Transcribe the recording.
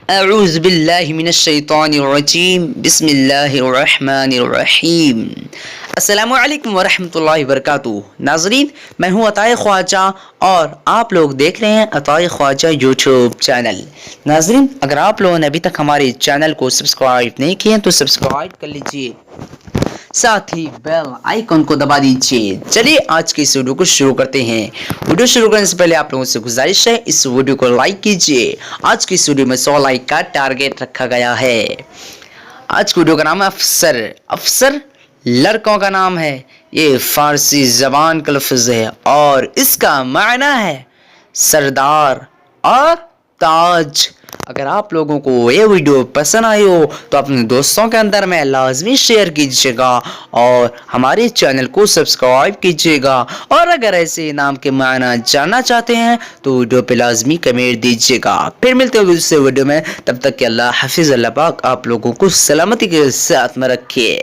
اعوذ باللہ من الشیطان الرجیم بسم اللہ الرحمن الرحیم۔ السلام علیکم ورحمۃ اللہ وبرکاتہ۔ ناظرین، میں ہوں عطائے خواجہ اور آپ لوگ دیکھ رہے ہیں عطائے خواجہ یوٹیوب چینل۔ ناظرین، اگر آپ لوگوں نے ابھی تک ہمارے چینل کو سبسکرائب نہیں کیے تو سبسکرائب کر لیجئے، ساتھ ہی بیل آئیکن کو دبا دیجئے۔ چلیے آج کی اس ویڈیو کو شروع کرتے ہیں۔ ویڈیو شروع کرنے سے پہلے آپ لوگوں سے گزارش ہے اس ویڈیو کو لائک کیجئے۔ آج کی اس ویڈیو میں 100 لائک کا ٹارگٹ رکھا گیا ہے۔ آج کی ویڈیو کا نام ہے افسر۔ افسر لڑکوں کا نام ہے، یہ فارسی زبان کا لفظ ہے اور اس کا معنی ہے سردار اور تاج۔ اگر آپ لوگوں کو یہ ویڈیو پسند آئی ہو تو اپنے دوستوں کے اندر میں لازمی شیئر کیجیے گا اور ہمارے چینل کو سبسکرائب کیجیے گا، اور اگر ایسے انعام کے معنی جاننا چاہتے ہیں تو ویڈیو پہ لازمی کمنٹ دیجیے گا۔ پھر ملتے ہیں دوسرے ویڈیو میں، تب تک کہ اللہ حافظ، اللہ پاک آپ لوگوں کو سلامتی کے ساتھ میں رکھے۔